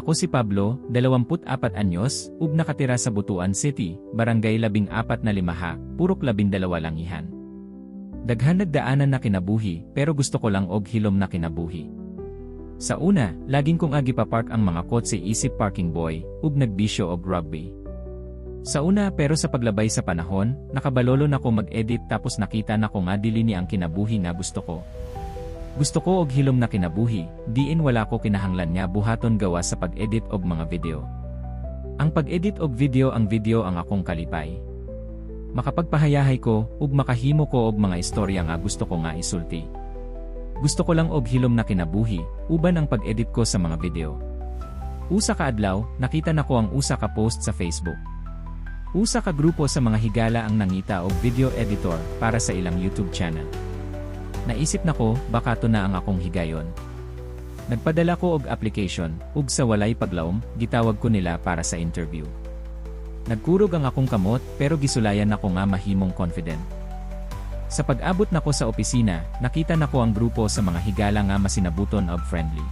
Ako si Pablo, 24 anyos, ug nakatira sa Butuan City, Barangay 14 na Limaha, Purok 12 Langihan. Daghan nagdaanan na kinabuhi, pero gusto ko lang og hilom na kinabuhi. Sa una, laging kong gipapark ang mga kotse isip parking boy, ug nagbisyo og rugby. Sa una pero sa paglabay sa panahon, nakabalolo na ko mag-edit tapos nakita na ko nga dili ni ang kinabuhi nga gusto ko. Gusto ko og hilom na kinabuhi, diin wala ko kinahanglan nga buhaton gawa sa pag-edit og mga video. Ang pag-edit og video ang akong kalipay. Makapagpahayahay ko, ug makahimo ko og mga istorya nga gusto ko nga isulti. Gusto ko lang og hilom na kinabuhi, uban ang pag-edit ko sa mga video. Usa ka adlaw, nakita nako ang usa ka post sa Facebook. Usa ka grupo sa mga higala ang nangita og video editor para sa ilang YouTube channel. Naisip nako, baka to na ang akong higayon. Nagpadala ko og application, ug sa walay paglaom, gitawag ko nila para sa interview. Nagkurog ang akong kamot, pero gisulayan nako nga mahimong confident. Sa pag-abot nako sa opisina, nakita nako ang grupo sa mga higala nga masinabuton og friendly.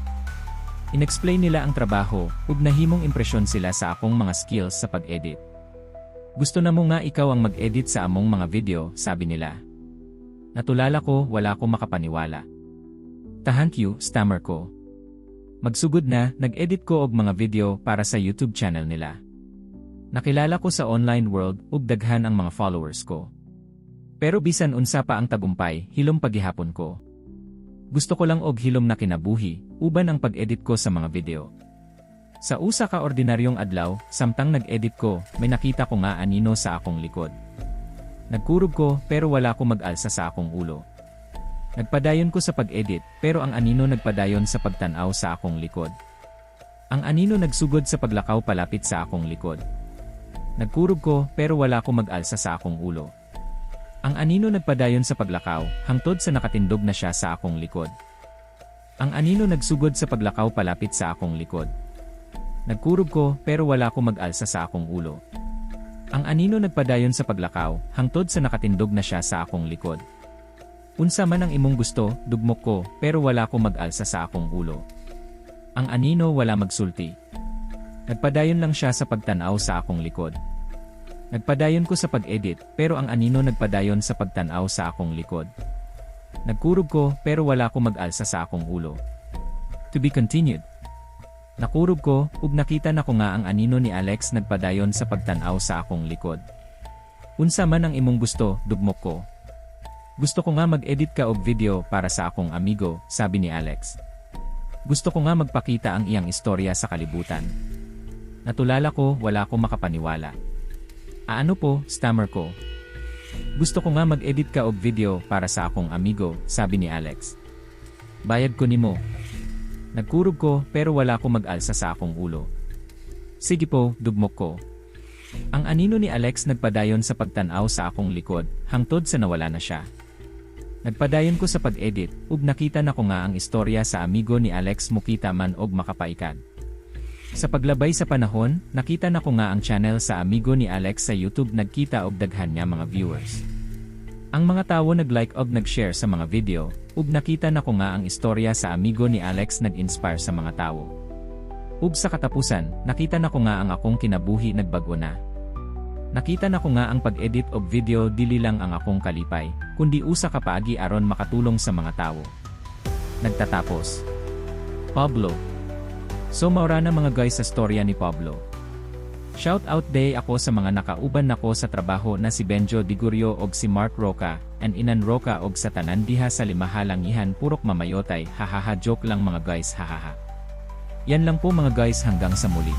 Inexplain nila ang trabaho, ug nahimong impresyon sila sa akong mga skills sa pag-edit. Gusto na mo nga ikaw ang mag-edit sa among mga video, sabi nila. Natulala ko, wala ko makapaniwala. Thank you, stammer ko. Magsugod na, nag-edit ko og mga video para sa YouTube channel nila. Nakilala ko sa online world, ug daghan ang mga followers ko. Pero bisan unsa pa ang tagumpay, hilom paghihapon ko. Gusto ko lang og hilom na kinabuhi, uban ang pag-edit ko sa mga video. Sa usa ka ordinaryong adlaw, samtang nag-edit ko, may nakita ko nga anino sa akong likod. Nagkurog ko, pero wala ko mag-alsa sa akong ulo. Nagpadayon ko sa pag-edit, pero ang anino nagpadayon sa pagtanaw sa akong likod. Ang anino nagsugod sa paglakaw palapit sa akong likod. Nagkurog ko, pero wala ko mag-alsa sa akong ulo. Ang anino nagpadayon sa paglakaw, hangtod sa nakatindog na siya sa akong likod. Ang anino nagsugod sa paglakaw palapit sa akong likod. Nagkurog ko, pero wala ko mag-alsa sa akong ulo. Ang anino nagpadayon sa paglakaw, hangtod sa nakatindog na siya sa akong likod. Unsa man ang imong gusto, dugmok ko, pero wala ko mag-alsa sa akong ulo. Ang anino wala magsulti. Nagpadayon lang siya sa pagtanaw sa akong likod. Nagpadayon ko sa pag-edit, pero ang anino nagpadayon sa pagtanaw sa akong likod. Nagkurog ko, pero wala ko mag-alsa sa akong ulo. To be continued. Nakurog ko, ug nakita na ko nga ang anino ni Alex nagpadayon sa pagtanaw sa akong likod. Unsa man ang imong gusto, dugmok ko. Gusto ko nga mag-edit ka og video para sa akong amigo, sabi ni Alex. Gusto ko nga magpakita ang iyang istorya sa kalibutan. Natulala ko, wala ko makapaniwala. Ano po, stammer ko. Gusto ko nga mag-edit ka og video para sa akong amigo, sabi ni Alex. Bayad ko nimo. Nagkurog ko, pero wala ko mag-alsa sa akong ulo. Sige po, dugmok ko. Ang anino ni Alex nagpadayon sa pagtanaw sa akong likod, hangtod sa nawala na siya. Nagpadayon ko sa pag-edit, ug nakita na ko nga ang istorya sa amigo ni Alex mukita man og makapaikad. Sa paglabay sa panahon, nakita na ko nga ang channel sa amigo ni Alex sa YouTube nagkita og daghan nga mga viewers. Ang mga tawo nag-like og nag-share sa mga video, ug nakita na ko nga ang istorya sa amigo ni Alex nag-inspire sa mga tawo. Ug sa katapusan, nakita na ko nga ang akong kinabuhi nagbago na. Nakita na ko nga ang pag-edit og video dili lang ang akong kalipay, kundi usa ka paagi aron makatulong sa mga tawo. Nagtatapos. Pablo. So maura na mga guys sa storya ni Pablo. Shout out day ako sa mga nakauban nako sa trabaho na si Benjo Digurio og si Mark Roca, and Inan Roca og sa tanan diha sa Limaha Langihan purok mamayotay, hahaha joke lang mga guys hahaha. Yan lang po mga guys hanggang sa muli.